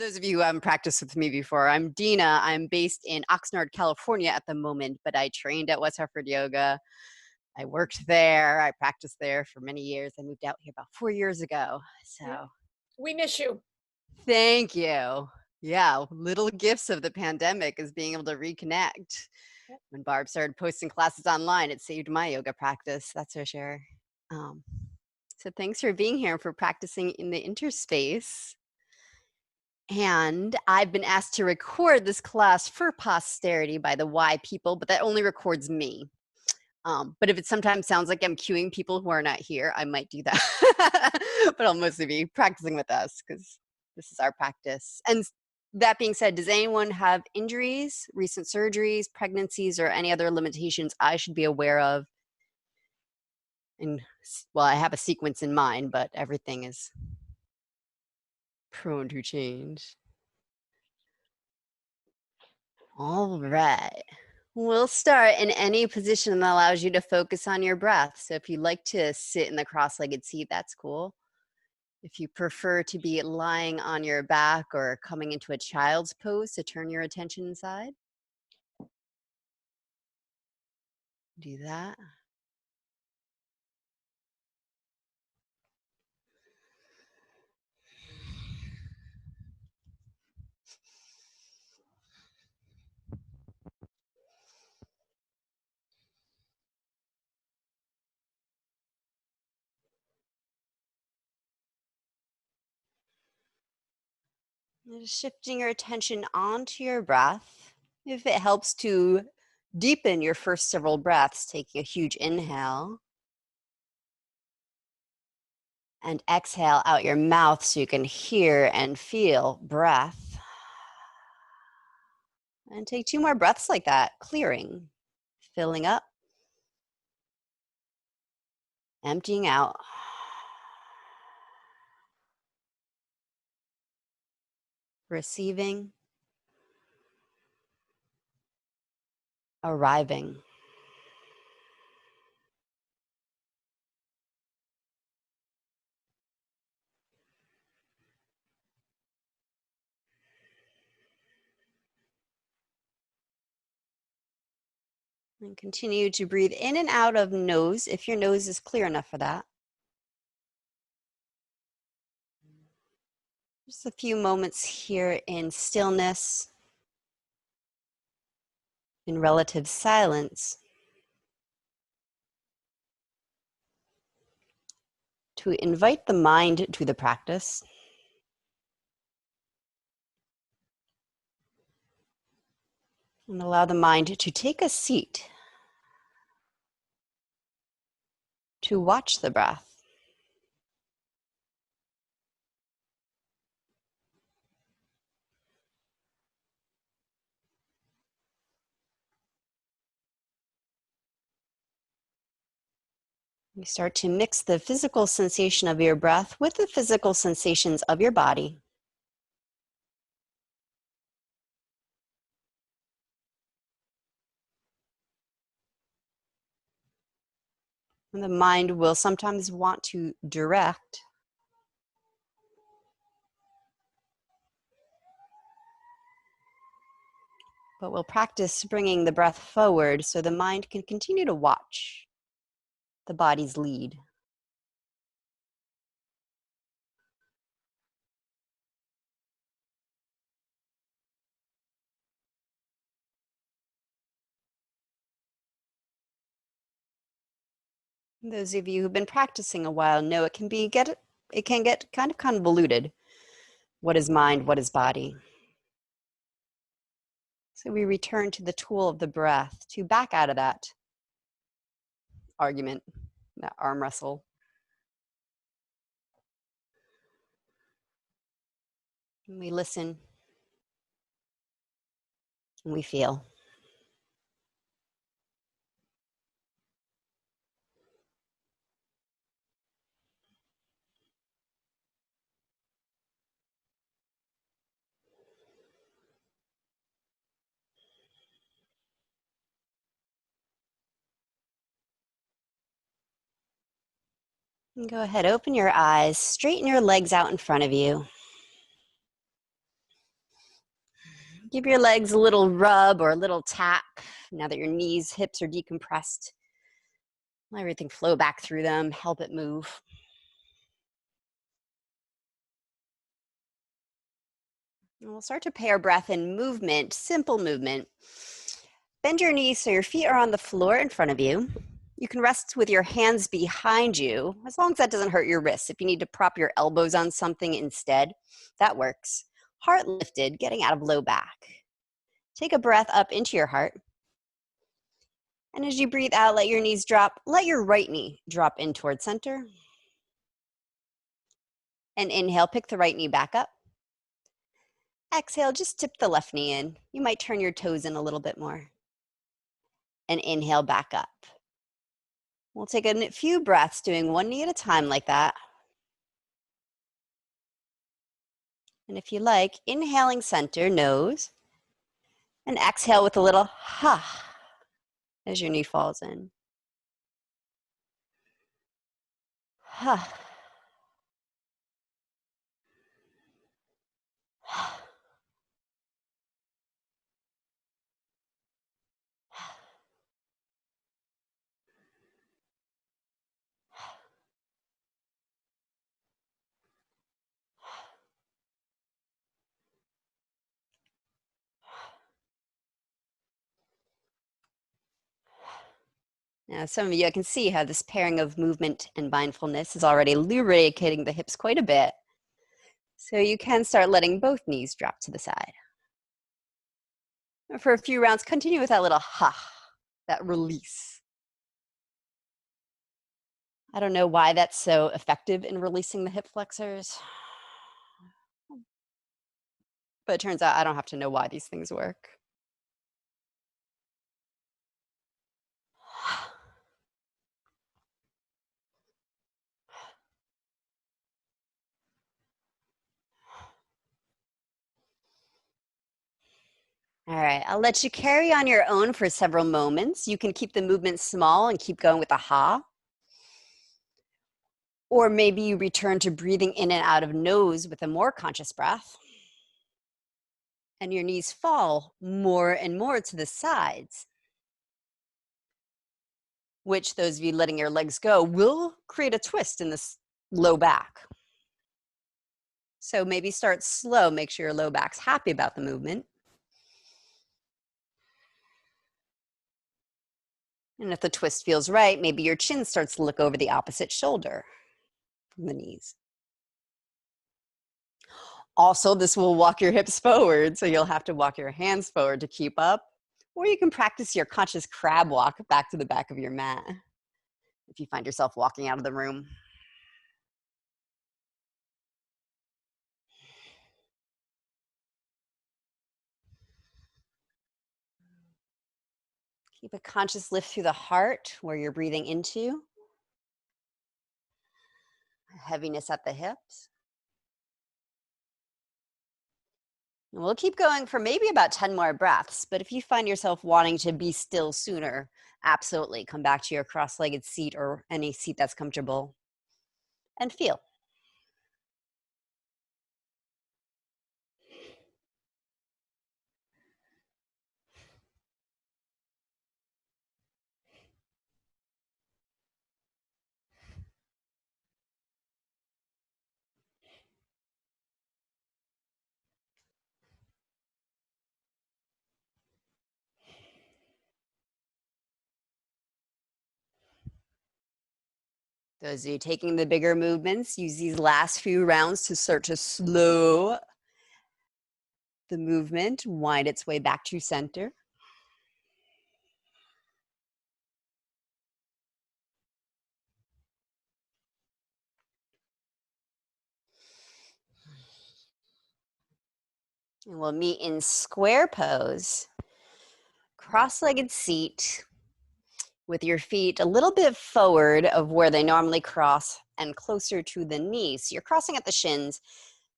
those of you who haven't practiced with me before, I'm Dina. I'm based in Oxnard, California at the moment, but I trained at West Hartford Yoga. I worked there. I practiced there for many years. I moved out here about 4 years ago. So we miss you. Thank you. Yeah, little gifts of the pandemic is being able to reconnect. When Barb started posting classes online, it saved my yoga practice, that's for sure. So thanks for being here and for practicing in the interspace. And I've been asked to record this class for posterity by the Y people, but that only records me. But if it sometimes sounds like I'm cueing people who are not here, I might do that. But I'll mostly be practicing with us because this is our practice. And that being said, does anyone have injuries, recent surgeries, pregnancies, or any other limitations I should be aware of? And well, I have a sequence in mind, but everything is prone to change. All right. We'll start in any position that allows you to focus on your breath. So if you'd like to sit in the cross-legged seat, that's cool. If you prefer to be lying on your back or coming into a child's pose to turn your attention inside, do that. Just shifting your attention onto your breath. If it helps to deepen your first several breaths, taking a huge inhale and exhale out your mouth so you can hear and feel breath. And take 2 more breaths like that, clearing, filling up, emptying out. Receiving, arriving. And continue to breathe in and out of nose if your nose is clear enough for that. Just a few moments here in stillness, in relative silence, to invite the mind to the practice. And allow the mind to take a seat, to watch the breath. You start to mix the physical sensation of your breath with the physical sensations of your body. And the mind will sometimes want to direct, but we'll practice bringing the breath forward so the mind can continue to watch the body's lead. Those of you who've been practicing a while know it can get kind of convoluted. What is mind? What is body? So we return to the tool of the breath to back out of that argument, that arm wrestle. And we listen. And we feel. And go ahead, open your eyes, straighten your legs out in front of you. Give your legs a little rub or a little tap now that your knees, hips are decompressed. Let everything flow back through them, help it move. And we'll start to pair breath and movement, simple movement. Bend your knees so your feet are on the floor in front of you. You can rest with your hands behind you, as long as that doesn't hurt your wrists. If you need to prop your elbows on something instead, that works. Heart lifted, getting out of low back. Take a breath up into your heart. And as you breathe out, let your knees drop. Let your right knee drop in towards center. And inhale, pick the right knee back up. Exhale, just tip the left knee in. You might turn your toes in a little bit more. And inhale back up. We'll take a few breaths doing one knee at a time like that. And if you like, inhaling center, nose. And exhale with a little ha as your knee falls in. Ha. Now, some of you, I can see how this pairing of movement and mindfulness is already lubricating the hips quite a bit. So you can start letting both knees drop to the side. For a few rounds, continue with that little ha, that release. I don't know why that's so effective in releasing the hip flexors, but it turns out I don't have to know why these things work. All right, I'll let you carry on your own for several moments. You can keep the movement small and keep going with a ha. Or maybe you return to breathing in and out of nose with a more conscious breath. And your knees fall more and more to the sides, which those of you letting your legs go will create a twist in this low back. So maybe start slow, make sure your low back's happy about the movement. And if the twist feels right, maybe your chin starts to look over the opposite shoulder from the knees. Also, this will walk your hips forward, so you'll have to walk your hands forward to keep up. Or you can practice your conscious crab walk back to the back of your mat if you find yourself walking out of the room. Keep a conscious lift through the heart where you're breathing into. Heaviness at the hips. And we'll keep going for maybe about 10 more breaths, but if you find yourself wanting to be still sooner, absolutely come back to your cross-legged seat or any seat that's comfortable and feel. Those of you taking the bigger movements, use these last few rounds to start to slow the movement, wind its way back to center. And we'll meet in square pose, cross-legged seat with your feet a little bit forward of where they normally cross and closer to the knees. So you're crossing at the shins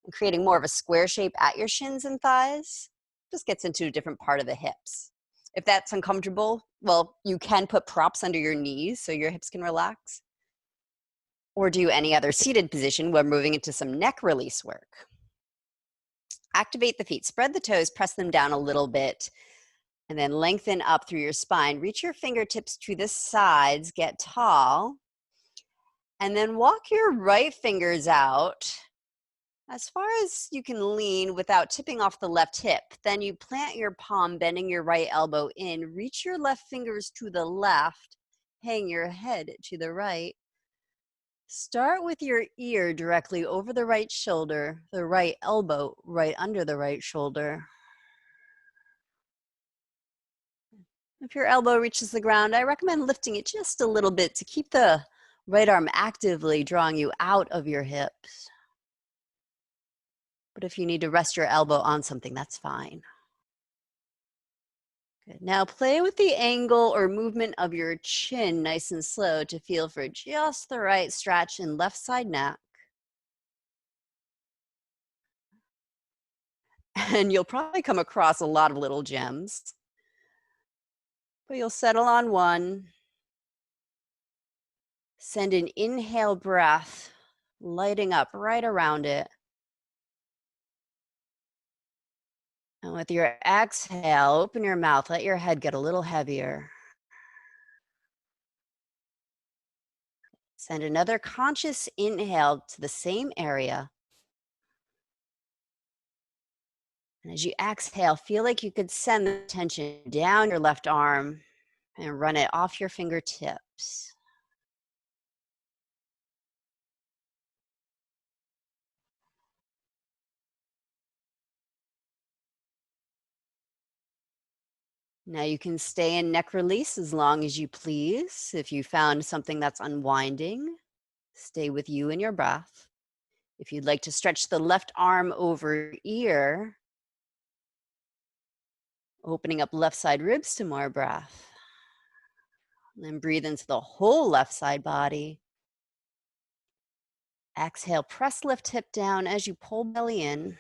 and creating more of a square shape at your shins and thighs. Just gets into a different part of the hips. If that's uncomfortable, well, you can put props under your knees so your hips can relax. Or do any other seated position where moving into some neck release work. Activate the feet. Spread the toes, press them down a little bit, and then lengthen up through your spine. Reach your fingertips to the sides, get tall, and then walk your right fingers out as far as you can lean without tipping off the left hip. Then you plant your palm, bending your right elbow in. Reach your left fingers to the left. Hang your head to the right. Start with your ear directly over the right shoulder, the right elbow right under the right shoulder. If your elbow reaches the ground, I recommend lifting it just a little bit to keep the right arm actively drawing you out of your hips. But if you need to rest your elbow on something, that's fine. Good. Now play with the angle or movement of your chin nice and slow to feel for just the right stretch in left side neck. And you'll probably come across a lot of little gems, but you'll settle on one. Send an inhale breath, lighting up right around it. And with your exhale, open your mouth, let your head get a little heavier. Send another conscious inhale to the same area. And as you exhale, feel like you could send the tension down your left arm and run it off your fingertips. Now you can stay in neck release as long as you please. If you found something that's unwinding, stay with you and your breath. If you'd like to stretch the left arm over ear, opening up left side ribs to more breath. And then breathe into the whole left side body. Exhale, press left hip down as you pull belly in.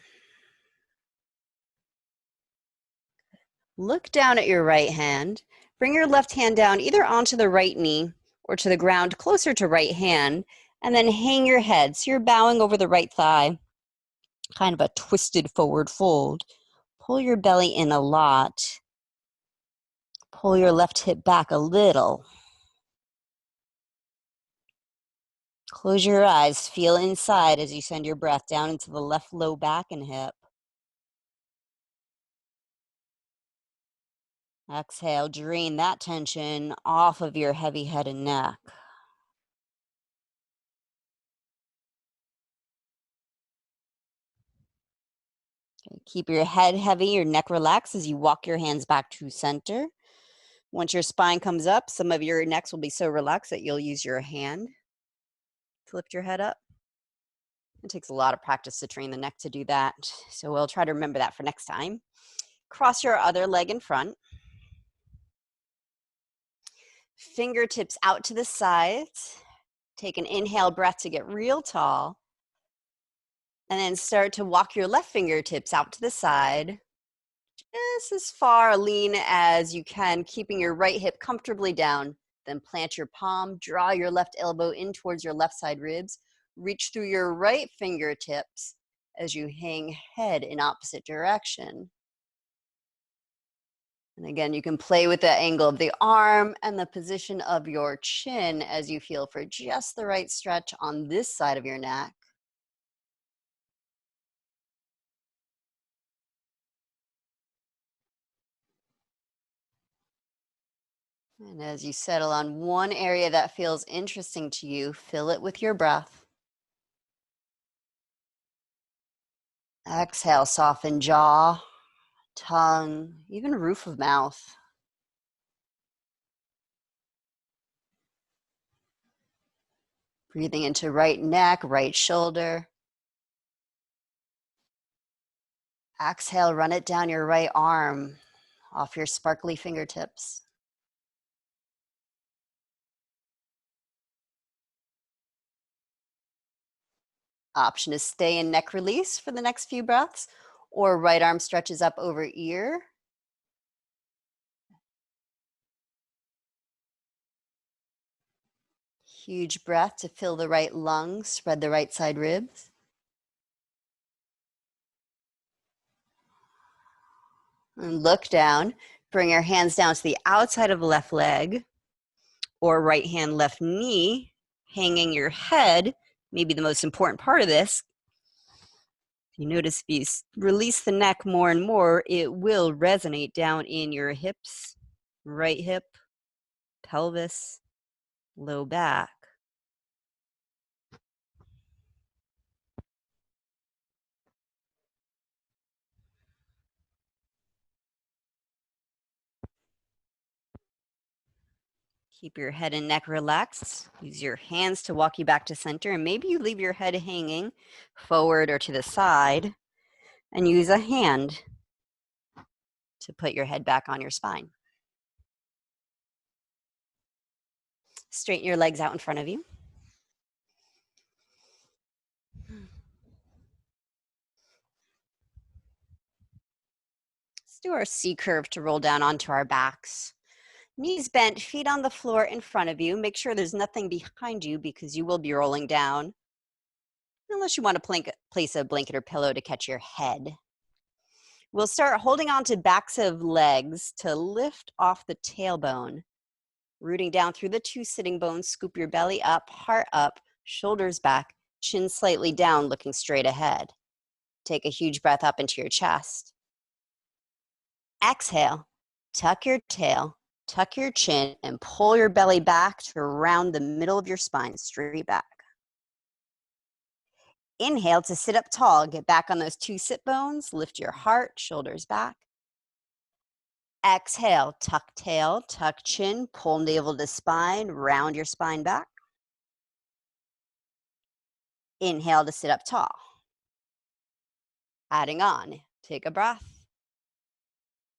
Look down at your right hand. Bring your left hand down either onto the right knee or to the ground closer to right hand, and then hang your head. So you're bowing over the right thigh, kind of a twisted forward fold. Pull your belly in a lot. Pull your left hip back a little. Close your eyes, feel inside as you send your breath down into the left low back and hip. Exhale, drain that tension off of your heavy head and neck. Okay, keep your head heavy, your neck relaxed as you walk your hands back to center. Once your spine comes up, some of your necks will be so relaxed that you'll use your hand to lift your head up. It takes a lot of practice to train the neck to do that, so we'll try to remember that for next time. Cross your other leg in front. Fingertips out to the sides. Take an inhale breath to get real tall. And then start to walk your left fingertips out to the side. Just as far lean as you can, keeping your right hip comfortably down. Then plant your palm, draw your left elbow in towards your left side ribs. Reach through your right fingertips as you hang head in opposite direction. And again, you can play with the angle of the arm and the position of your chin as you feel for just the right stretch on this side of your neck. And as you settle on one area that feels interesting to you, fill it with your breath. Exhale, soften jaw, tongue, even roof of mouth. Breathing into right neck, right shoulder. Exhale, run it down your right arm, off your sparkly fingertips. Option is stay in neck release for the next few breaths, or right arm stretches up over ear. Huge breath to fill the right lungs, spread the right side ribs. And look down. Bring your hands down to the outside of the left leg or right hand, left knee, hanging your head. Maybe the most important part of this. You notice if you release the neck more and more, it will resonate down in your hips, right hip, pelvis, low back. Keep your head and neck relaxed. Use your hands to walk you back to center, and maybe you leave your head hanging forward or to the side, and use a hand to put your head back on your spine. Straighten your legs out in front of you. Let's do our C curve to roll down onto our backs. Knees bent, feet on the floor in front of you. Make sure there's nothing behind you because you will be rolling down, unless you want to place a blanket or pillow to catch your head. We'll start holding on to backs of legs to lift off the tailbone. Rooting down through the two sitting bones, scoop your belly up, heart up, shoulders back, chin slightly down, looking straight ahead. Take a huge breath up into your chest. Exhale, tuck your tail, tuck your chin, and pull your belly back to around the middle of your spine, straight back. Inhale to sit up tall. Get back on those two sit bones. Lift your heart, shoulders back. Exhale, tuck tail, tuck chin, pull navel to spine, round your spine back. Inhale to sit up tall. Adding on, take a breath.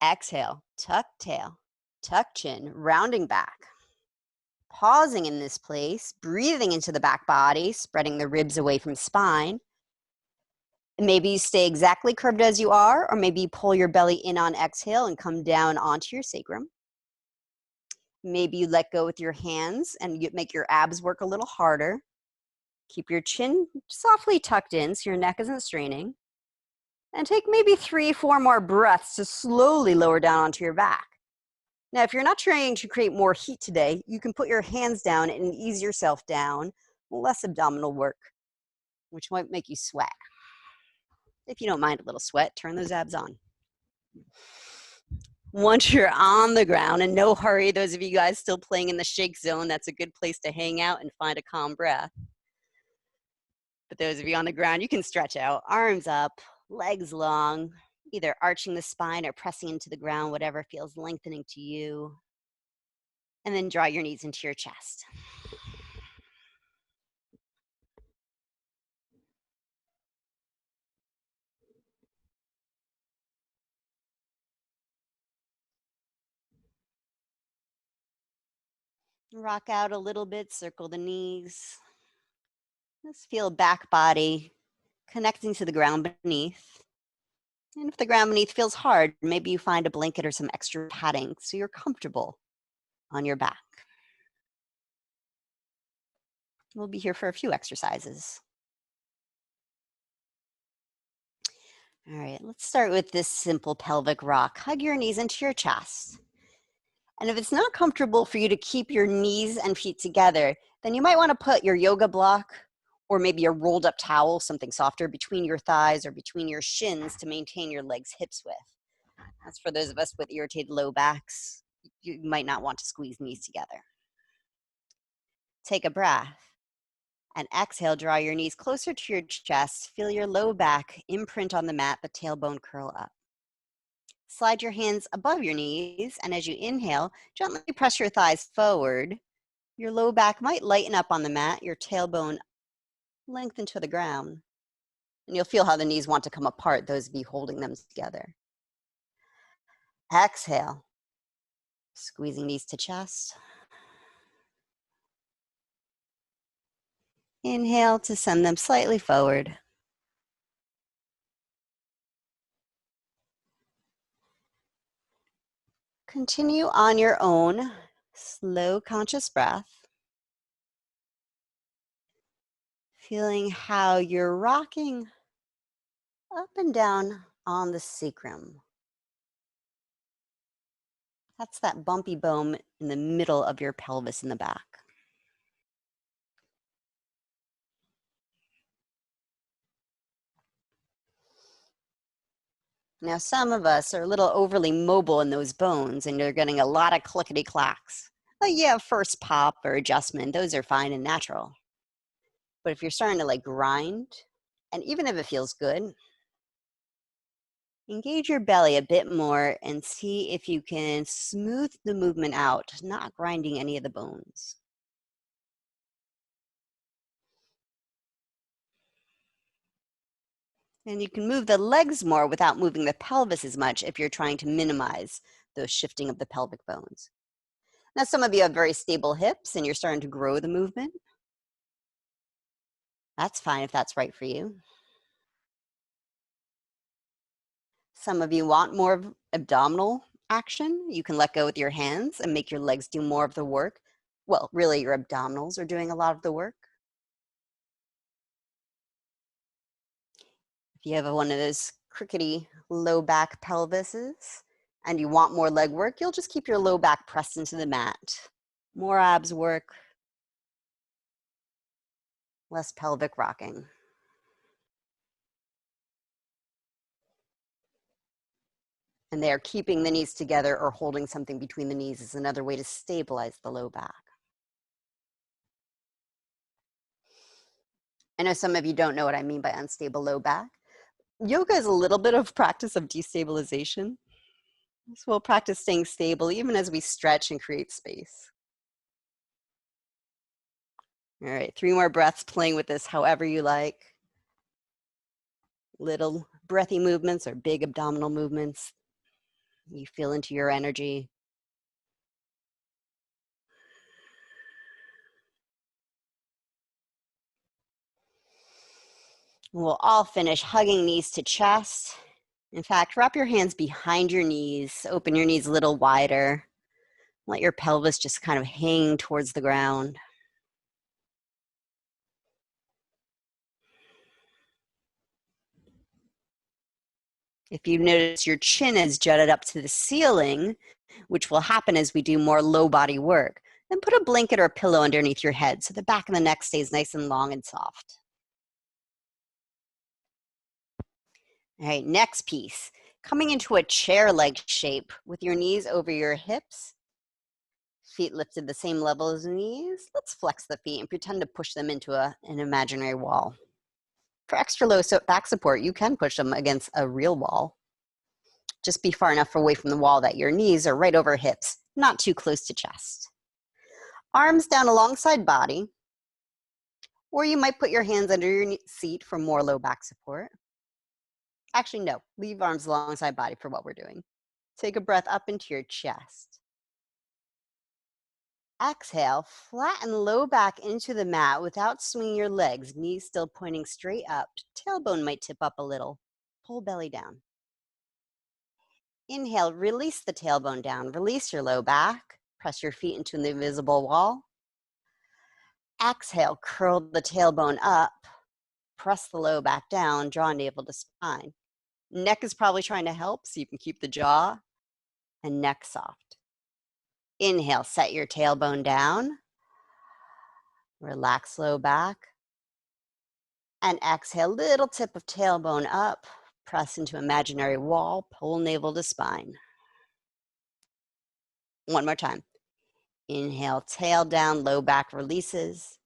Exhale, tuck tail, tuck chin, rounding back. Pausing in this place, breathing into the back body, spreading the ribs away from spine. Maybe you stay exactly curved as you are, or maybe you pull your belly in on exhale and come down onto your sacrum. Maybe you let go with your hands and you make your abs work a little harder. Keep your chin softly tucked in so your neck isn't straining. And take maybe 3-4 more breaths to slowly lower down onto your back. Now, if you're not trying to create more heat today, you can put your hands down and ease yourself down. Less abdominal work, which might make you sweat. If you don't mind a little sweat, turn those abs on. Once you're on the ground, and no hurry, those of you guys still playing in the shake zone, that's a good place to hang out and find a calm breath. But those of you on the ground, you can stretch out, arms up, legs long, either arching the spine or pressing into the ground, whatever feels lengthening to you. And then draw your knees into your chest. Rock out a little bit, circle the knees. Let's feel back body connecting to the ground beneath. And if the ground beneath feels hard, maybe you find a blanket or some extra padding so you're comfortable on your back. We'll be here for a few exercises. All right, let's start with this simple pelvic rock. Hug your knees into your chest. And if it's not comfortable for you to keep your knees and feet together, then you might want to put your yoga block or maybe a rolled up towel, something softer, between your thighs or between your shins to maintain your legs hips width. That's for those of us with irritated low backs. You might not want to squeeze knees together. Take a breath and exhale, draw your knees closer to your chest. Feel your low back imprint on the mat, the tailbone curl up. Slide your hands above your knees, and as you inhale, gently press your thighs forward. Your low back might lighten up on the mat, your tailbone lengthen to the ground. And you'll feel how the knees want to come apart, those of you holding them together. Exhale, squeezing knees to chest. Inhale to send them slightly forward. Continue on your own slow, conscious breath. Feeling how you're rocking up and down on the sacrum. That's that bumpy bone in the middle of your pelvis in the back. Now, some of us are a little overly mobile in those bones and you're getting a lot of clickety clacks. Like, yeah, first pop or adjustment, those are fine and natural. But if you're starting to like grind, and even if it feels good, engage your belly a bit more and see if you can smooth the movement out, not grinding any of the bones. And you can move the legs more without moving the pelvis as much if you're trying to minimize those shifting of the pelvic bones. Now, some of you have very stable hips and you're starting to grow the movement. That's fine if that's right for you. Some of you want more of abdominal action. You can let go with your hands and make your legs do more of the work. Well, really, your abdominals are doing a lot of the work. If you have one of those crickety low back pelvises and you want more leg work, you'll just keep your low back pressed into the mat. More abs work, less pelvic rocking. And they are keeping the knees together or holding something between the knees is another way to stabilize the low back. I know some of you don't know what I mean by unstable low back. Yoga is a little bit of practice of destabilization. So we'll practice staying stable even as we stretch and create space. All right, 3 more breaths playing with this however you like. Little breathy movements or big abdominal movements. You feel into your energy. We'll all finish hugging knees to chest. In fact, wrap your hands behind your knees. Open your knees a little wider. Let your pelvis just kind of hang towards the ground. If you notice your chin is jutted up to the ceiling, which will happen as we do more low body work, then put a blanket or a pillow underneath your head so the back of the neck stays nice and long and soft. All right, next piece. Coming into a chair-like shape with your knees over your hips, feet lifted the same level as the knees. Let's flex the feet and pretend to push them into an imaginary wall. For extra low back support, you can push them against a real wall. Just be far enough away from the wall that your knees are right over hips, not too close to chest. Arms down alongside body, or you might put your hands under your seat for more low back support. Actually, no, leave arms alongside body for what we're doing. Take a breath up into your chest. Exhale, flatten low back into the mat without swinging your legs, knees still pointing straight up. Tailbone might tip up a little. Pull belly down. Inhale, release the tailbone down. Release your low back. Press your feet into the invisible wall. Exhale, curl the tailbone up. Press the low back down. Draw navel to spine. Neck is probably trying to help, so you can keep the jaw and neck soft. Inhale, set your tailbone down. Relax low back. And exhale, little tip of tailbone up. Press into imaginary wall. Pull navel to spine. One more time. Inhale, tail down, low back releases.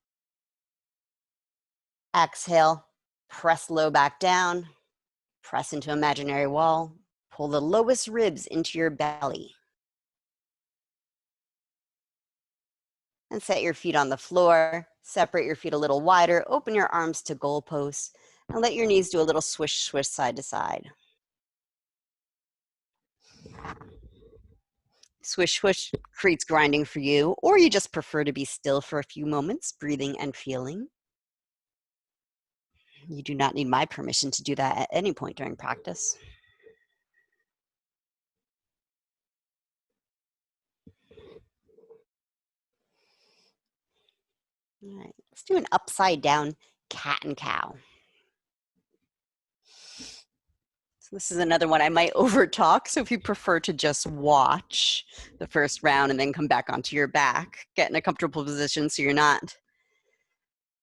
Exhale, press low back down. Press into imaginary wall. Pull the lowest ribs into your belly. And set your feet on the floor. Separate your feet a little wider. Open your arms to goalposts. And let your knees do a little swish, swish side to side. Swish, swish creates grinding for you, or you just prefer to be still for a few moments, breathing and feeling. You do not need my permission to do that at any point during practice. All right, let's do an upside down cat and cow. So this is another one I might overtalk. So if you prefer to just watch the first round and then come back onto your back, get in a comfortable position so you're not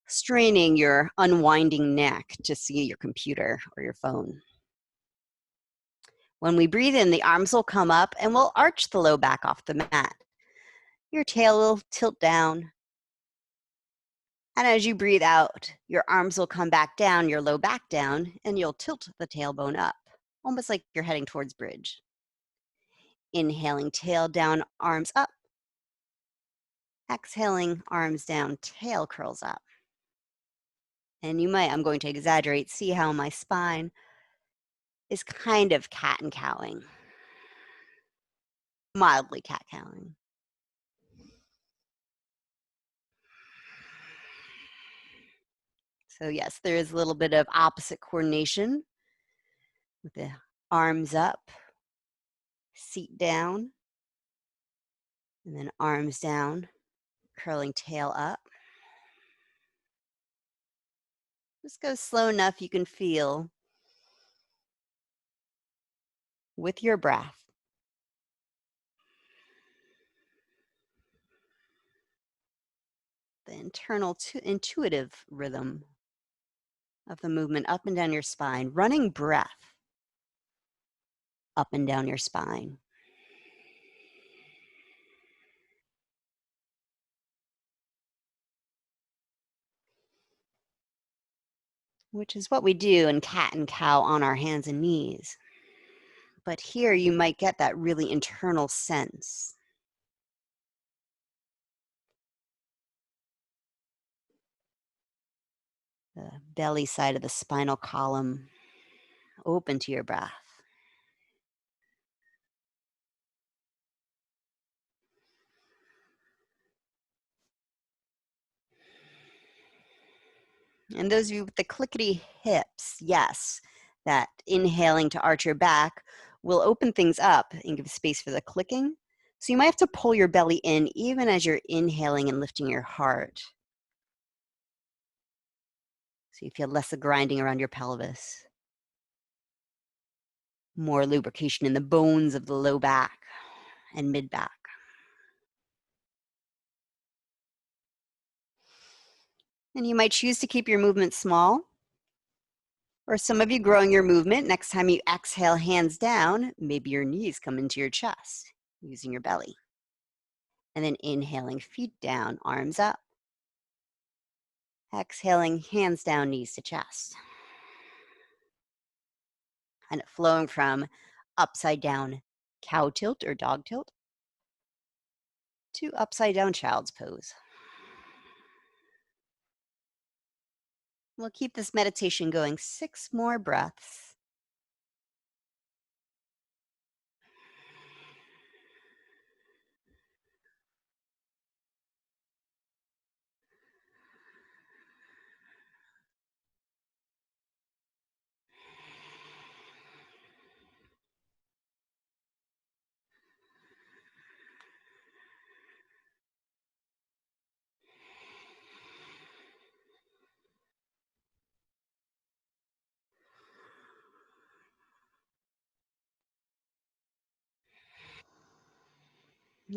straining your unwinding neck to see your computer or your phone. When we breathe in, the arms will come up and we'll arch the low back off the mat. Your tail will tilt down. And as you breathe out, your arms will come back down, your low back down, and you'll tilt the tailbone up, almost like you're heading towards bridge. Inhaling, tail down, arms up. Exhaling, arms down, tail curls up. And you might, I'm going to exaggerate, see how my spine is kind of cat and cowing. Mildly cat cowing. So yes, there is a little bit of opposite coordination with the arms up, seat down, and then arms down, curling tail up. Just go slow enough you can feel with your breath. The internal intuitive rhythm of the movement up and down your spine, running breath up and down your spine. Which is what we do in cat and cow on our hands and knees. But here you might get that really internal sense. The belly side of the spinal column open to your breath. And those of you with the clickety hips, yes, that inhaling to arch your back will open things up and give space for the clicking. So you might have to pull your belly in even as you're inhaling and lifting your heart. So you feel less of grinding around your pelvis. More lubrication in the bones of the low back and mid back. And you might choose to keep your movement small. Or some of you growing your movement, next time you exhale, hands down, maybe your knees come into your chest using your belly. And then inhaling, feet down, arms up. Exhaling, hands down, knees to chest. And flowing from upside down cow tilt or dog tilt to upside down child's pose. We'll keep this meditation going 6 more breaths.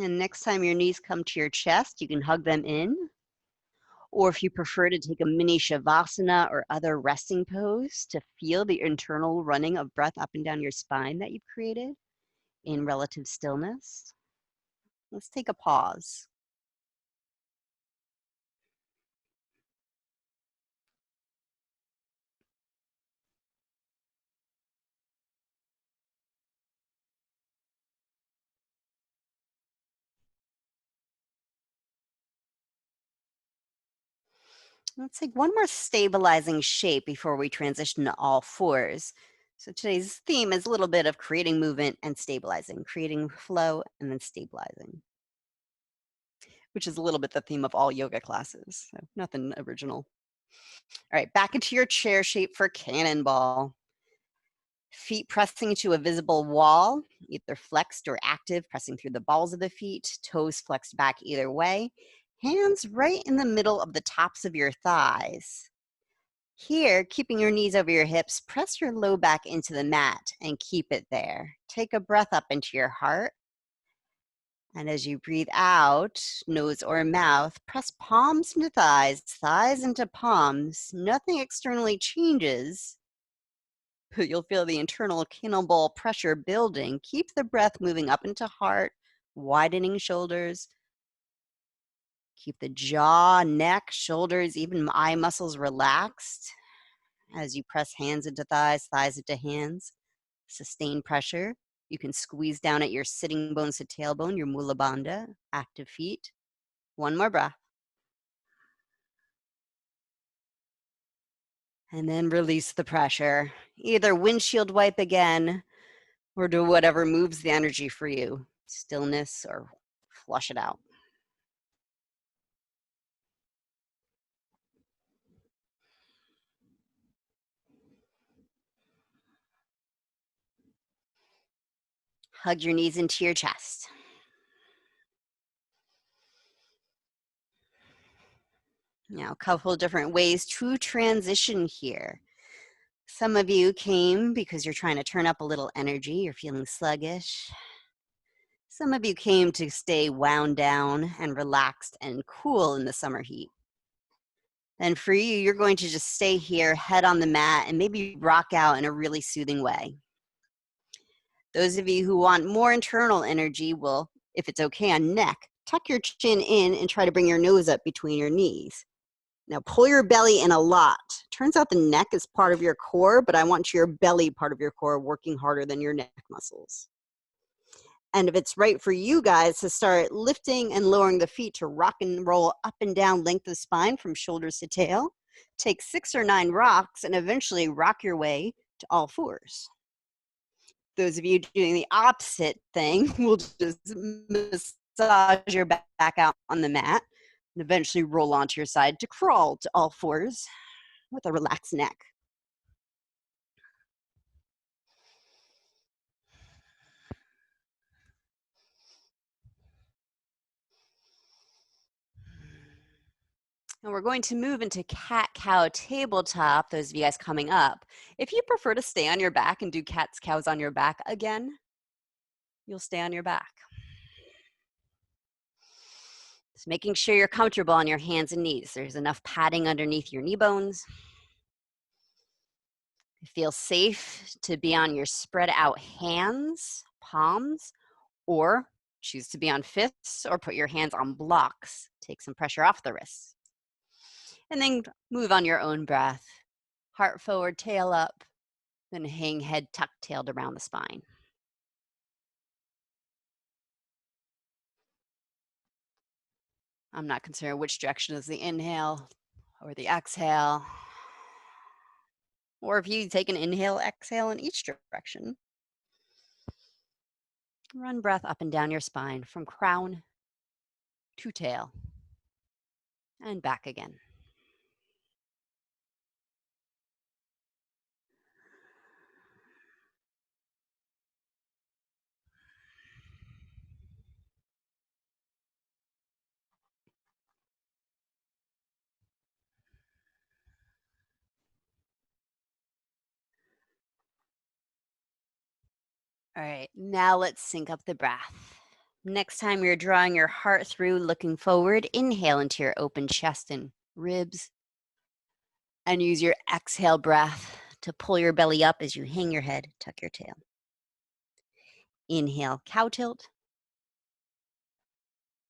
And next time your knees come to your chest, you can hug them in. Or if you prefer to take a mini shavasana or other resting pose to feel the internal running of breath up and down your spine that you've created in relative stillness. Let's take a pause. Let's take one more stabilizing shape before we transition to all fours. So today's theme is a little bit of creating movement and stabilizing, creating flow and then stabilizing, which is a little bit the theme of all yoga classes. So nothing original. All right, back into your chair shape for cannonball. Feet pressing to a visible wall, either flexed or active, pressing through the balls of the feet, toes flexed back either way. Hands right in the middle of the tops of your thighs. Here, keeping your knees over your hips, press your low back into the mat and keep it there. Take a breath up into your heart. And as you breathe out, nose or mouth, press palms into thighs, thighs into palms. Nothing externally changes, but you'll feel the internal cannonball pressure building. Keep the breath moving up into heart, widening shoulders. Keep the jaw, neck, shoulders, even eye muscles relaxed as you press hands into thighs, thighs into hands. Sustain pressure. You can squeeze down at your sitting bones to tailbone, your mula bandha, active feet. One more breath. And then release the pressure. Either windshield wipe again or do whatever moves the energy for you. Stillness or flush it out. Hug your knees into your chest. Now, a couple of different ways to transition here. Some of you came because you're trying to turn up a little energy, you're feeling sluggish. Some of you came to stay wound down and relaxed and cool in the summer heat. And for you, you're going to just stay here, head on the mat, and maybe rock out in a really soothing way. Those of you who want more internal energy will, if it's okay on neck, tuck your chin in and try to bring your nose up between your knees. Now pull your belly in a lot. Turns out the neck is part of your core, but I want your belly part of your core working harder than your neck muscles. And if it's right for you guys to start lifting and lowering the feet to rock and roll up and down length of spine from shoulders to tail, take 6 or 9 rocks and eventually rock your way to all fours. Those of you doing the opposite thing will just massage your back out on the mat and eventually roll onto your side to crawl to all fours with a relaxed neck. And we're going to move into cat-cow tabletop, those of you guys coming up. If you prefer to stay on your back and do cats, cows on your back again, you'll stay on your back. Just making sure you're comfortable on your hands and knees. There's enough padding underneath your knee bones. Feel safe to be on your spread out hands, palms, or choose to be on fists or put your hands on blocks. Take some pressure off the wrists. And then move on your own breath. Heart forward, tail up, then hang head tucked, tailed around the spine. I'm not concerned which direction is the inhale or the exhale. Or if you take an inhale, exhale in each direction. Run breath up and down your spine from crown to tail and back again. All right, now let's sync up the breath. Next time you're drawing your heart through, looking forward, inhale into your open chest and ribs. And use your exhale breath to pull your belly up as you hang your head, tuck your tail. Inhale, cow tilt.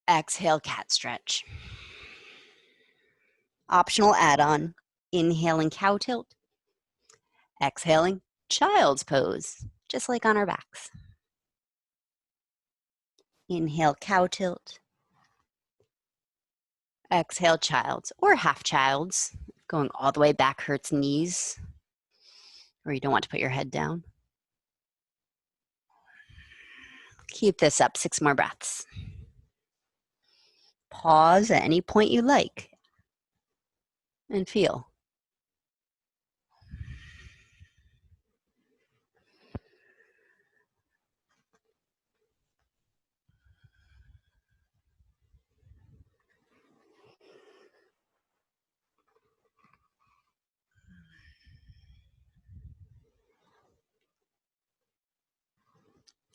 Exhale, cat stretch. Optional add-on, inhaling cow tilt. Exhaling, child's pose, just like on our backs. Inhale, cow tilt. Exhale, child's or half child's. Going all the way back hurts knees, or you don't want to put your head down. Keep this up, 6 more breaths. Pause at any point you like and feel.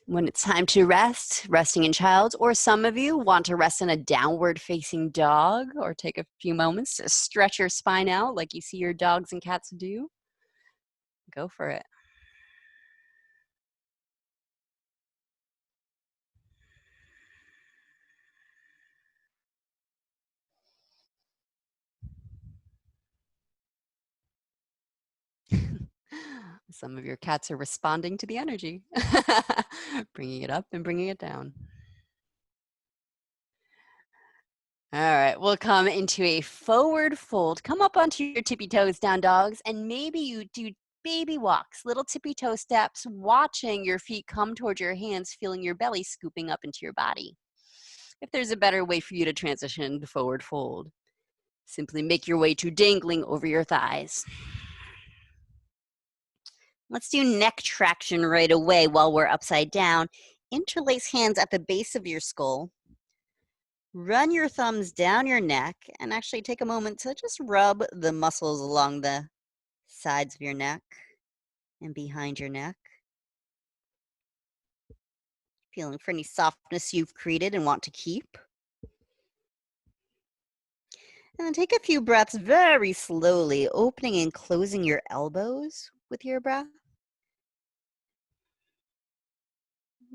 When it's time to rest, resting in child's, or some of you want to rest in a downward facing dog, or take a few moments to stretch your spine out like you see your dogs and cats do, go for it. Some of your cats are responding to the energy, bringing it up and bringing it down. All right, we'll come into a forward fold. Come up onto your tippy toes, down dogs, and maybe you do baby walks, little tippy toe steps, watching your feet come towards your hands, feeling your belly scooping up into your body. If there's a better way for you to transition to forward fold, simply make your way to dangling over your thighs. Let's do neck traction right away while we're upside down. Interlace hands at the base of your skull. Run your thumbs down your neck and actually take a moment to just rub the muscles along the sides of your neck and behind your neck. Feeling for any softness you've created and want to keep. And then take a few breaths very slowly, opening and closing your elbows with your breath.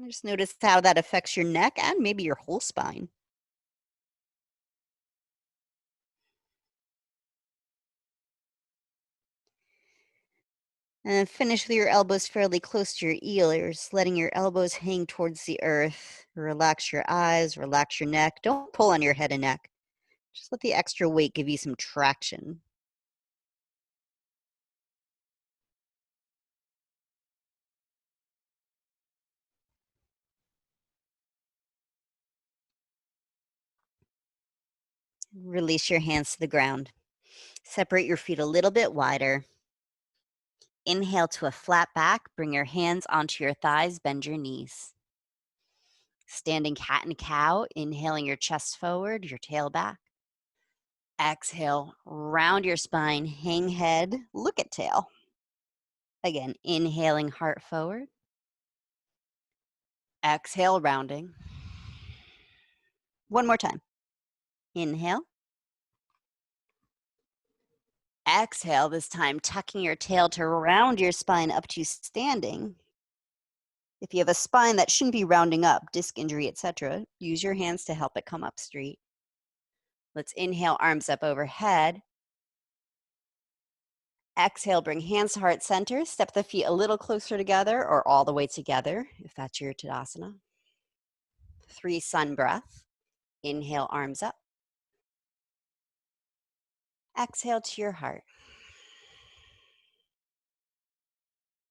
Just notice how that affects your neck and maybe your whole spine. And finish with your elbows fairly close to your ears, letting your elbows hang towards the earth. Relax your eyes, relax your neck. Don't pull on your head and neck. Just let the extra weight give you some traction. Release your hands to the ground. Separate your feet a little bit wider. Inhale to a flat back. Bring your hands onto your thighs. Bend your knees. Standing cat and cow. Inhaling your chest forward, your tail back. Exhale, round your spine, hang head, look at tail. Again, inhaling heart forward. Exhale, rounding. One more time. Inhale. Exhale, this time tucking your tail to round your spine up to standing. If you have a spine that shouldn't be rounding up, disc injury, etc., use your hands to help it come up straight. Let's inhale, arms up overhead. Exhale, bring hands to heart center. Step the feet a little closer together or all the way together, if that's your Tadasana. 3 sun breath. Inhale, arms up. Exhale to your heart.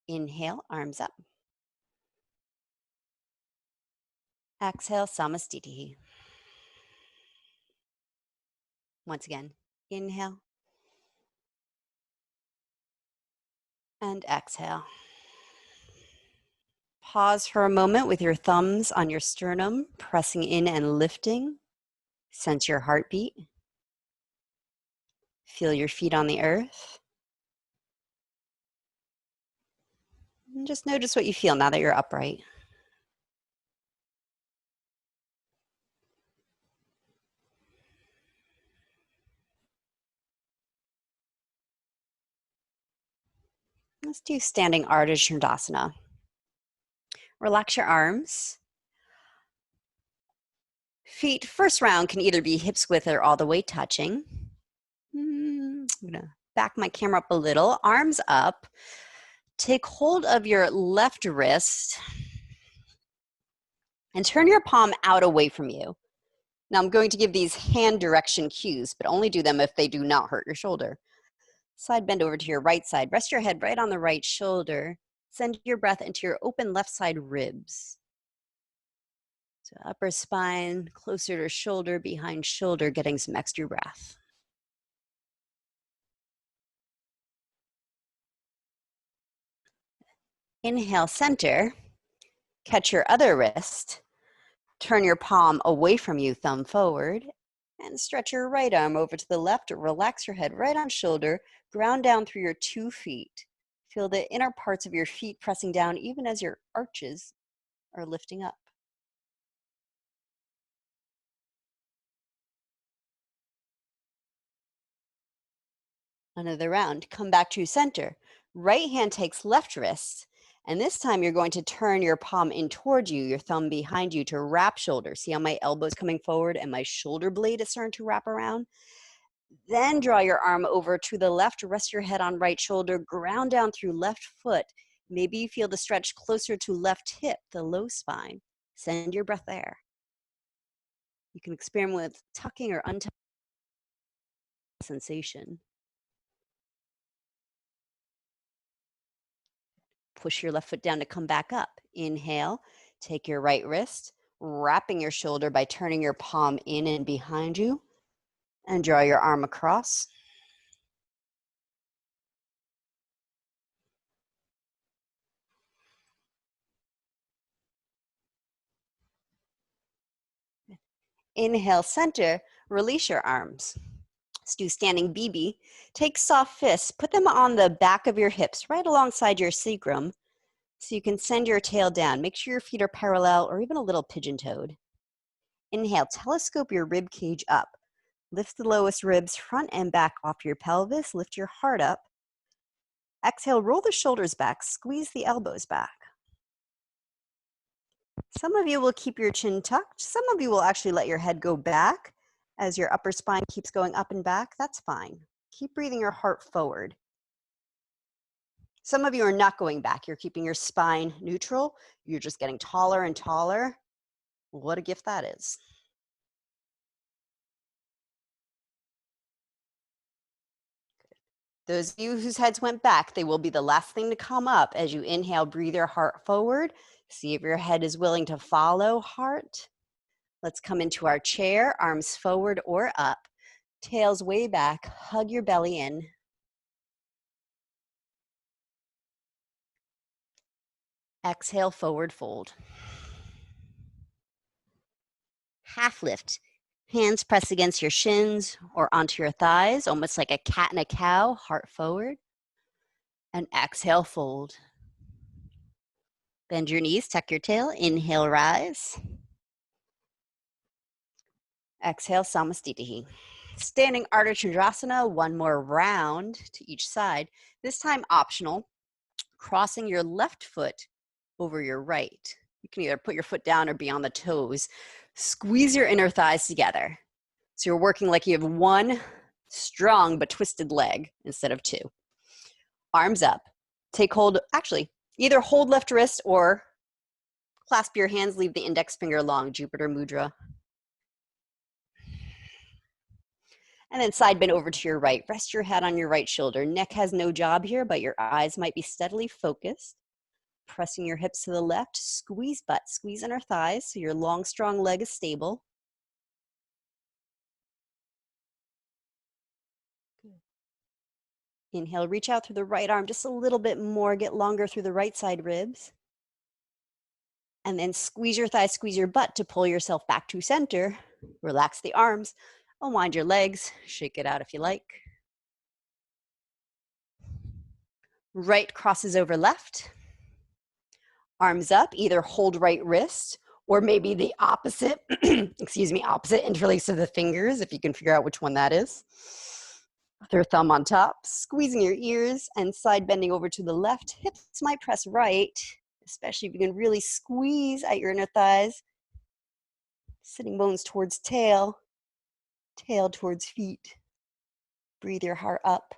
Inhale, arms up. Exhale, Samastitihi. Once again, inhale. And exhale. Pause for a moment with your thumbs on your sternum, pressing in and lifting. Sense your heartbeat. Feel your feet on the earth. And just notice what you feel now that you're upright. Let's do standing Ardha Chandrasana. Relax your arms. Feet, first round, can either be hips width or all the way touching. I'm gonna back my camera up a little, arms up. Take hold of your left wrist and turn your palm out away from you. Now I'm going to give these hand direction cues, but only do them if they do not hurt your shoulder. Side bend over to your right side. Rest your head right on the right shoulder. Send your breath into your open left side ribs. So upper spine, closer to shoulder, behind shoulder, getting some extra breath. Inhale, center. Catch your other wrist. Turn your palm away from you, thumb forward. And stretch your right arm over to the left. Relax your head right on shoulder. Ground down through your 2 feet. Feel the inner parts of your feet pressing down even as your arches or lifting up. Another round. Come back to center. Right hand takes left wrist. And this time you're going to turn your palm in towards you, your thumb behind you to wrap shoulder. See how my elbow's coming forward and my shoulder blade is starting to wrap around? Then draw your arm over to the left, rest your head on right shoulder, ground down through left foot. Maybe you feel the stretch closer to left hip, the low spine. Send your breath there. You can experiment with tucking or untucking sensation. Push your left foot down to come back up. Inhale, take your right wrist, wrapping your shoulder by turning your palm in and behind you, and draw your arm across. Inhale, center, release your arms. Let's do standing BB. Take soft fists, put them on the back of your hips, right alongside your sacrum, so you can send your tail down. Make sure your feet are parallel or even a little pigeon-toed. Inhale, telescope your rib cage up. Lift the lowest ribs front and back off your pelvis. Lift your heart up. Exhale, roll the shoulders back. Squeeze the elbows back. Some of you will keep your chin tucked. Some of you will actually let your head go back as your upper spine keeps going up and back. That's fine. Keep breathing your heart forward. Some of you are not going back. You're keeping your spine neutral. You're just getting taller and taller. What a gift that is. Those of you whose heads went back, they will be the last thing to come up as you inhale, breathe your heart forward. See if your head is willing to follow heart. Let's come into our chair, arms forward or up, tails way back, hug your belly in. Exhale, forward fold. Half lift. Hands press against your shins or onto your thighs, almost like a cat and a cow, heart forward. And exhale, fold. Bend your knees, tuck your tail, inhale, rise. Exhale, Samastitihi. Standing Ardha Chandrasana, one more round to each side. This time optional, crossing your left foot over your right. You can either put your foot down or be on the toes. Squeeze your inner thighs together. So you're working like you have one strong but twisted leg instead of two. Arms up. Take hold, actually, either hold left wrist or clasp your hands, leave the index finger long, Jupiter Mudra. And then side bend over to your right. Rest your head on your right shoulder. Neck has no job here, but your eyes might be steadily focused. Pressing your hips to the left, squeeze butt, squeeze inner thighs so your long, strong leg is stable. Good. Inhale, reach out through the right arm just a little bit more, get longer through the right side ribs. And then squeeze your thighs, squeeze your butt to pull yourself back to center. Relax the arms, unwind your legs, shake it out if you like. Right crosses over left. Arms up, either hold right wrist or maybe the opposite, excuse me, opposite interlace of the fingers, if you can figure out which one that is. With your thumb on top, squeezing your ears and side bending over to the left. Hips might press right, especially if you can really squeeze at your inner thighs. Sitting bones towards tail, tail towards feet. Breathe your heart up.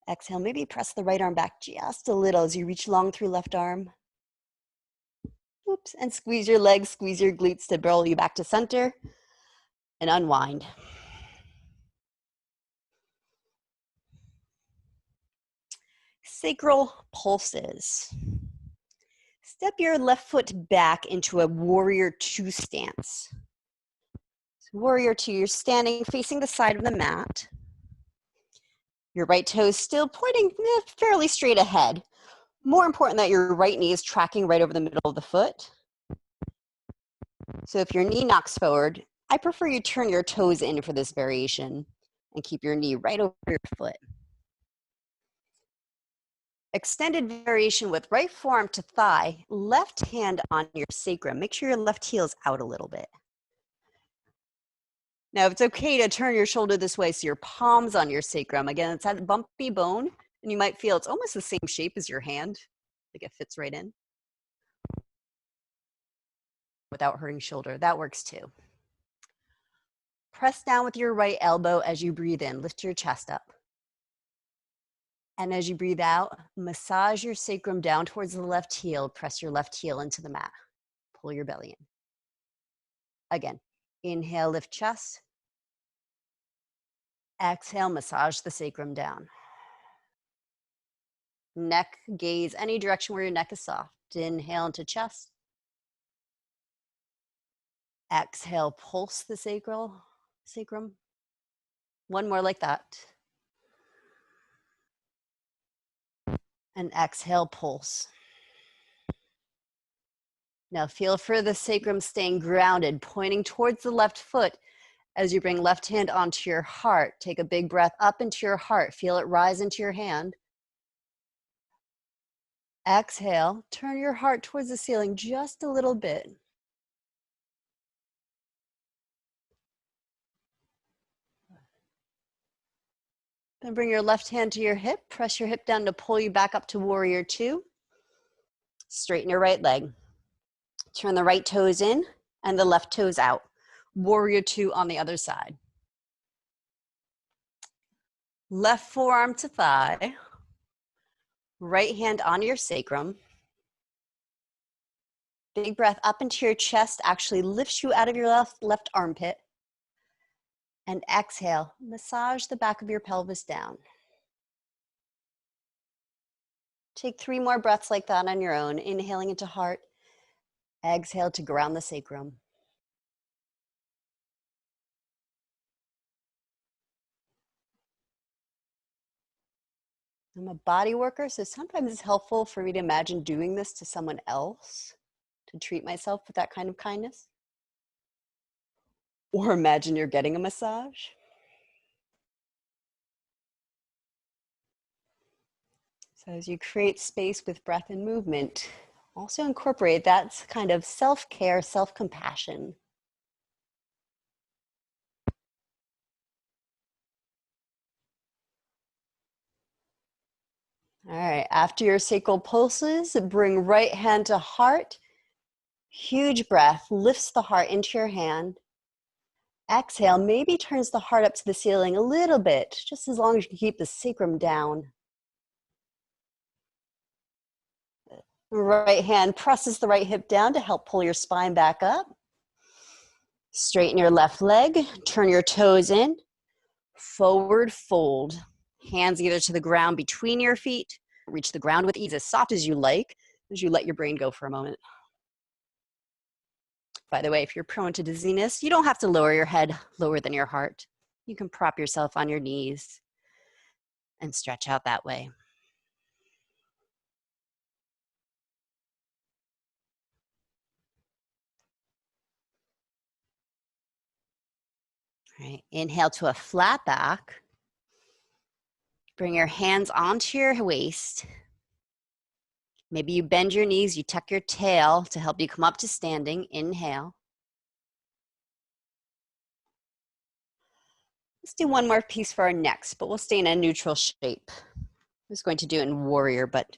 Exhale, maybe press the right arm back just a little as you reach long through left arm. Oops, and squeeze your legs, squeeze your glutes to roll you back to center and unwind. Sacral pulses. Step your left foot back into a warrior two stance. So warrior two, you're standing facing the side of the mat. Your right toe is still pointing fairly straight ahead. More important that your right knee is tracking right over the middle of the foot. So if your knee knocks forward, I prefer you turn your toes in for this variation and keep your knee right over your foot. Extended variation with right forearm to thigh, left hand on your sacrum. Make sure your left heel is out a little bit. Now, it's okay to turn your shoulder this way so your palm's on your sacrum. Again, it's that bumpy bone, and you might feel it's almost the same shape as your hand. Like it fits right in. Without hurting shoulder, that works too. Press down with your right elbow as you breathe in. Lift your chest up. And as you breathe out, massage your sacrum down towards the left heel. Press your left heel into the mat. Pull your belly in. Again, inhale, lift chest. Exhale, massage the sacrum down. Neck, gaze any direction where your neck is soft. Inhale into chest. Exhale, pulse the sacrum. One more like that. And exhale, pulse. Now feel for the sacrum staying grounded, pointing towards the left foot as you bring left hand onto your heart. Take a big breath up into your heart. Feel it rise into your hand. Exhale, turn your heart towards the ceiling just a little bit. Then bring your left hand to your hip. Press your hip down to pull you back up to warrior two. Straighten your right leg. Turn the right toes in and the left toes out. Warrior two on the other side. Left forearm to thigh. Right hand on your sacrum. Big breath up into your chest actually lifts you out of your left armpit. And exhale, massage the back of your pelvis down. Take 3 more breaths like that on your own. Inhaling into heart. Exhale to ground the sacrum. I'm a body worker, so sometimes it's helpful for me to imagine doing this to someone else, to treat myself with that kind of kindness. Or imagine you're getting a massage. So as you create space with breath and movement, also incorporate that kind of self-care, self-compassion. All right, after your sacral pulses, bring right hand to heart. Huge breath, lifts the heart into your hand. Exhale, maybe turns the heart up to the ceiling a little bit, just as long as you can keep the sacrum down. Right hand presses the right hip down to help pull your spine back up. Straighten your left leg, turn your toes in, forward fold. Hands either to the ground between your feet, reach the ground with ease as soft as you like, as you let your brain go for a moment. By the way, if you're prone to dizziness, you don't have to lower your head lower than your heart. You can prop yourself on your knees and stretch out that way. All right, inhale to a flat back. Bring your hands onto your waist. Maybe you bend your knees, you tuck your tail to help you come up to standing. Inhale. Let's do one more piece for our necks, but we'll stay in a neutral shape. I was going to do it in warrior, but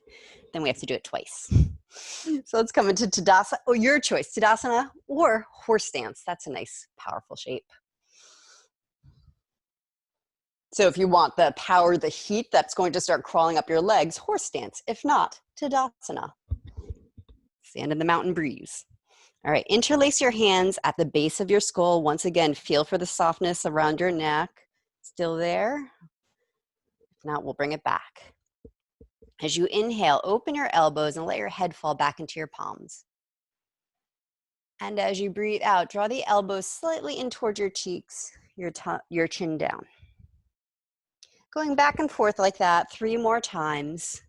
then we have to do it twice. So let's come into Tadasana, or your choice, Tadasana or horse stance. That's a nice, powerful shape. So if you want the power, the heat that's going to start crawling up your legs, horse stance. If not, Tadasana. Stand in the mountain breeze. All right, interlace your hands at the base of your skull. Once again, feel for the softness around your neck. Still there? If not, we'll bring it back. As you inhale, open your elbows and let your head fall back into your palms. And as you breathe out, draw the elbows slightly in towards your cheeks, your chin down. Going back and forth like that 3 more times.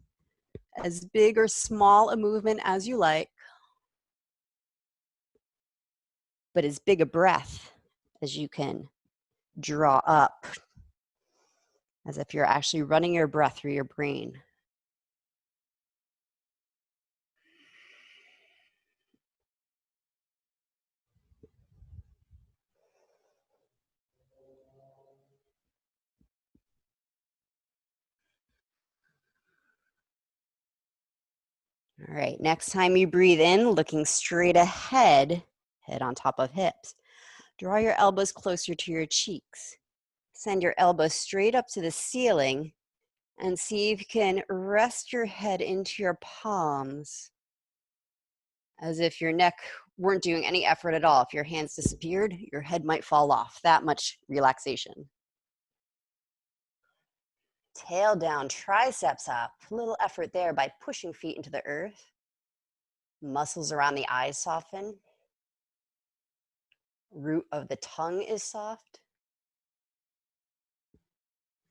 As big or small a movement as you like, but as big a breath as you can draw up, as if you're actually running your breath through your brain. All right, next time you breathe in, looking straight ahead, head on top of hips. Draw your elbows closer to your cheeks. Send your elbows straight up to the ceiling and see if you can rest your head into your palms as if your neck weren't doing any effort at all. If your hands disappeared, your head might fall off. That much relaxation. Tail down, triceps up. A little effort there by pushing feet into the earth. Muscles around the eyes soften. Root of the tongue is soft.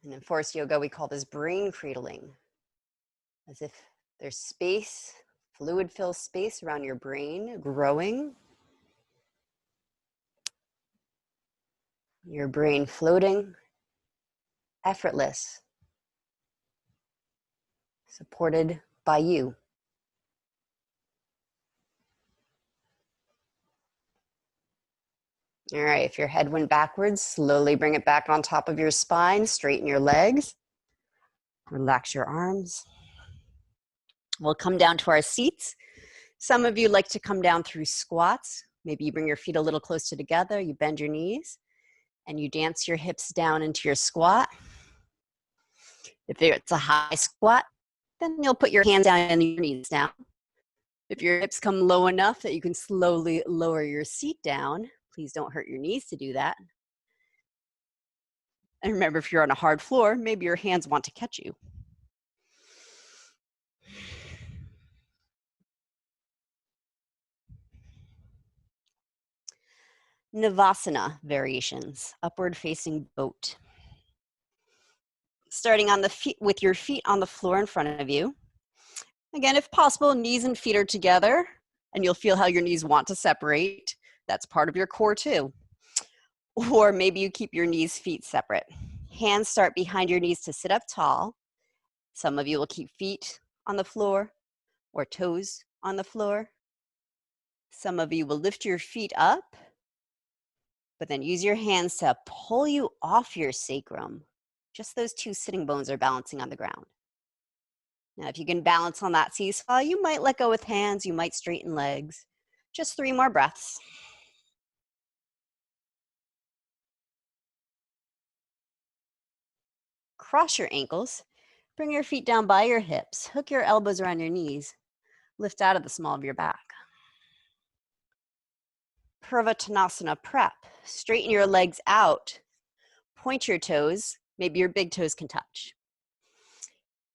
And in Forrest Yoga, we call this brain cradling, as if there's space, fluid-filled space around your brain, growing. Your brain floating, effortless, supported by you. All right, if your head went backwards, slowly bring it back on top of your spine, straighten your legs, relax your arms. We'll come down to our seats. Some of you like to come down through squats. Maybe you bring your feet a little closer together, you bend your knees, and you dance your hips down into your squat. If it's a high squat, then you'll put your hands down and your knees down. If your hips come low enough that you can slowly lower your seat down, please don't hurt your knees to do that. And remember, if you're on a hard floor, maybe your hands want to catch you. Navasana variations, upward facing boat. Starting on the feet with your feet on the floor in front of you. Again, if possible, knees and feet are together, and you'll feel how your knees want to separate. That's part of your core too. Or maybe you keep your knees, feet separate. Hands start behind your knees to sit up tall. Some of you will keep feet on the floor or toes on the floor. Some of you will lift your feet up, but then use your hands to pull you off your sacrum. Just those two sitting bones are balancing on the ground. Now, if you can balance on that seesaw, you might let go with hands, you might straighten legs. Just 3 more breaths. Cross your ankles. Bring your feet down by your hips. Hook your elbows around your knees. Lift out of the small of your back. Purvattanasana prep. Straighten your legs out. Point your toes. Maybe your big toes can touch.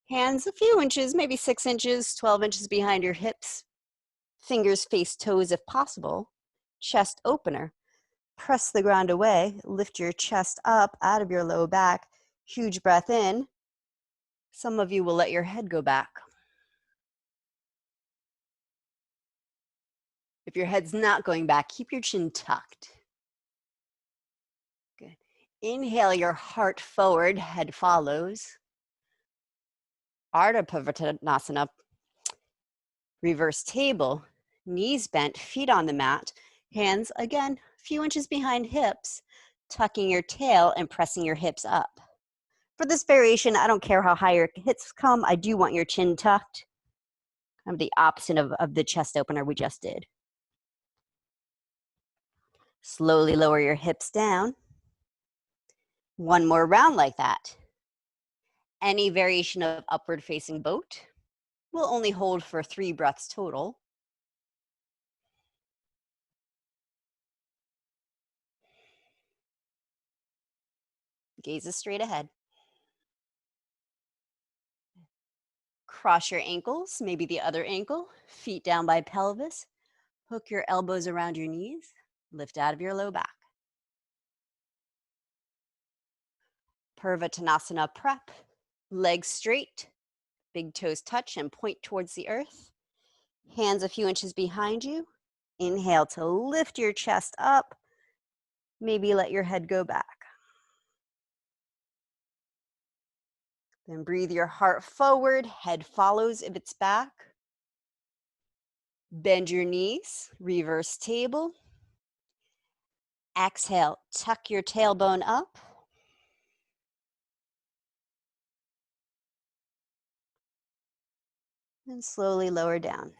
Hands a few inches, maybe 6 inches, 12 inches behind your hips. Fingers face toes if possible. Chest opener. Press the ground away. Lift your chest up out of your low back. Huge breath in. Some of you will let your head go back. If your head's not going back, keep your chin tucked. Good. Inhale your heart forward, head follows. Ardha Purvattanasana, reverse table, knees bent, feet on the mat, hands again, a few inches behind hips, tucking your tail and pressing your hips up. For this variation, I don't care how high your hips come, I do want your chin tucked. I'm the opposite of the chest opener we just did. Slowly lower your hips down. One more round like that. Any variation of upward facing boat will only hold for 3 breaths total. Gaze straight ahead. Cross your ankles, maybe the other ankle, feet down by pelvis. Hook your elbows around your knees. Lift out of your low back. Purvattanasana prep. Legs straight, big toes touch and point towards the earth. Hands a few inches behind you. Inhale to lift your chest up. Maybe let your head go back. Then breathe your heart forward, head follows if it's back. Bend your knees, reverse table. Exhale, tuck your tailbone up. And slowly lower down.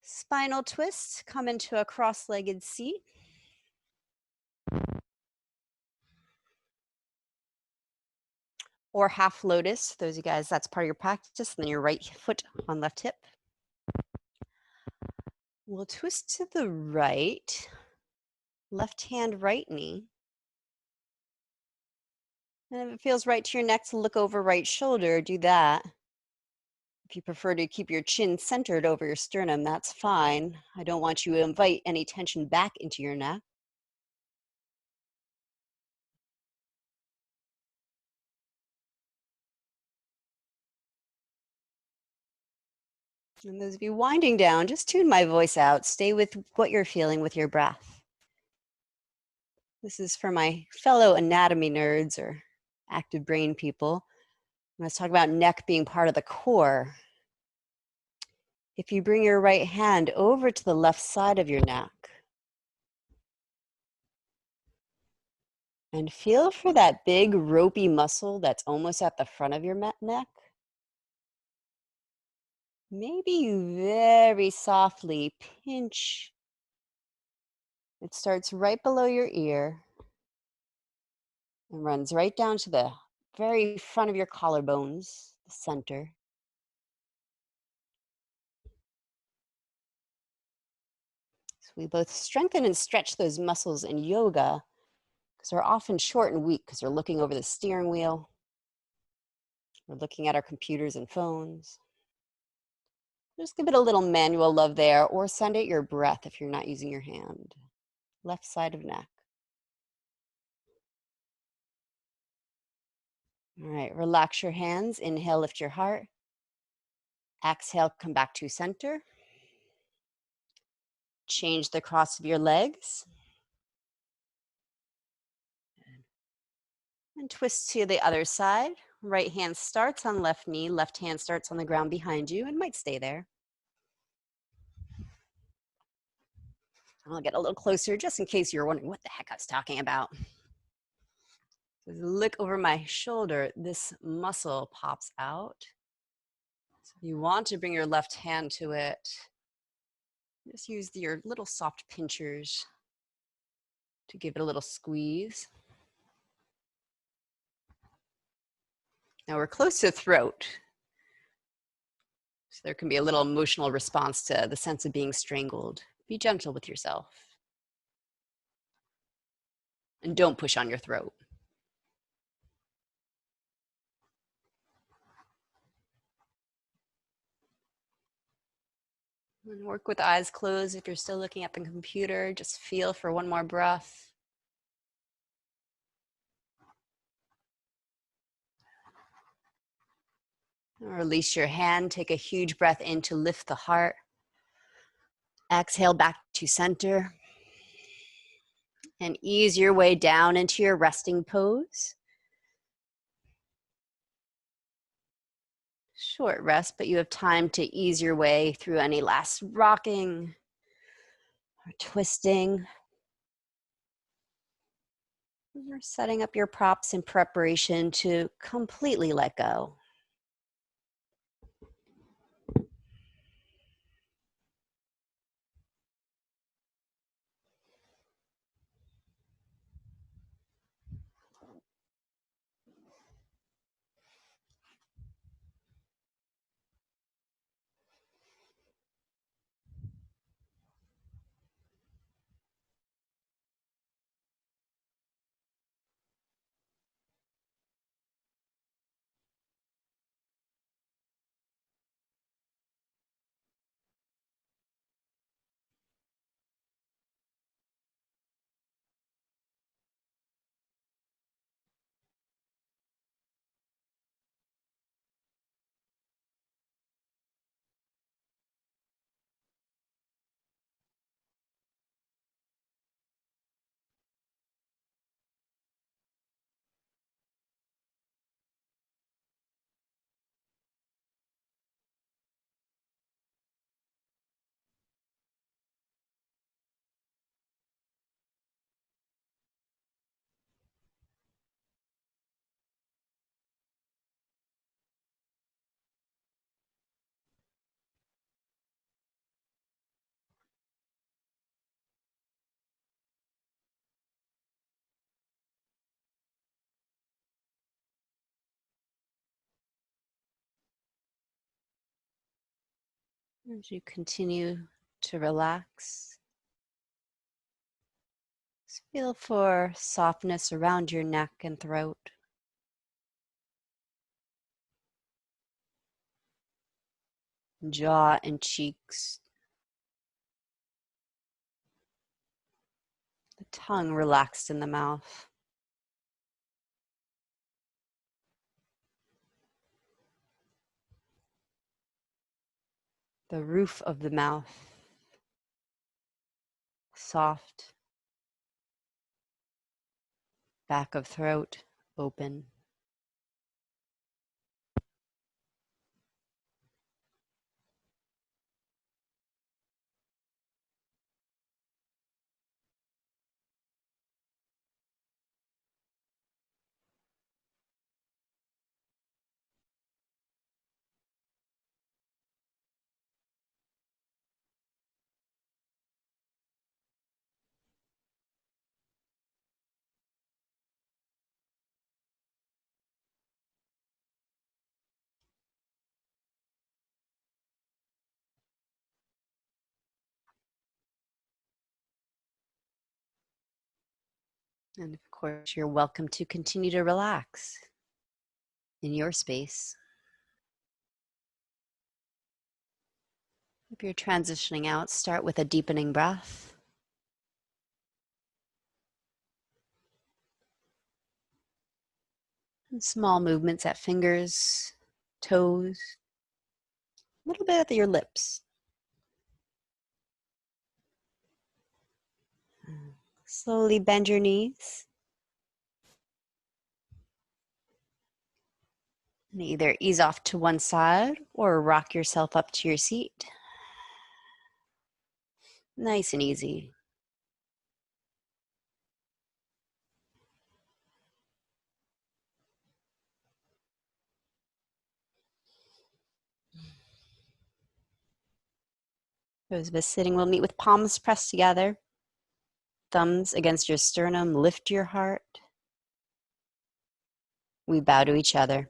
Spinal twist, come into a cross-legged seat. Or half lotus, those of you guys, that's part of your practice. And then your right foot on left hip. We'll twist to the right, left hand, right knee. And if it feels right to your neck to look over right shoulder, do that. If you prefer to keep your chin centered over your sternum, that's fine. I don't want you to invite any tension back into your neck. And those of you winding down, just tune my voice out. Stay with what you're feeling with your breath. This is for my fellow anatomy nerds or active brain people. Let's talk about neck being part of the core. If you bring your right hand over to the left side of your neck and feel for that big ropey muscle that's almost at the front of your neck, maybe you very softly pinch. It starts right below your ear and runs right down to the very front of your collarbones, the center. So we both strengthen and stretch those muscles in yoga because they're often short and weak because we're looking over the steering wheel. We're looking at our computers and phones. Just give it a little manual love there, or send it your breath if you're not using your hand. Left side of neck. All right, relax your hands. Inhale, lift your heart. Exhale, come back to center. Change the cross of your legs. And twist to the other side. Right hand starts on left knee, left hand starts on the ground behind you and might stay there. I'll get a little closer just in case you're wondering what the heck I was talking about. As I look over my shoulder, this muscle pops out. So you want to bring your left hand to it. Just use your little soft pinchers to give it a little squeeze. Now we're close to the throat. So there can be a little emotional response to the sense of being strangled. Be gentle with yourself. And don't push on your throat. And work with eyes closed. If you're still looking at the computer, just feel for one more breath. Release your hand. Take a huge breath in to lift the heart. Exhale back to center. And ease your way down into your resting pose. Short rest, but you have time to ease your way through any last rocking or twisting. You're setting up your props in preparation to completely let go. As you continue to relax, just feel for softness around your neck and throat. Jaw and cheeks. The tongue relaxed in the mouth. The roof of the mouth. Soft. Back of throat open. And of course, you're welcome to continue to relax in your space. If you're transitioning out, start with a deepening breath. And small movements at fingers, toes, a little bit at your lips. Slowly bend your knees. And either ease off to one side or rock yourself up to your seat. Nice and easy. Those of us sitting will meet with palms pressed together. Thumbs against your sternum, lift your heart. We bow to each other.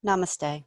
Namaste.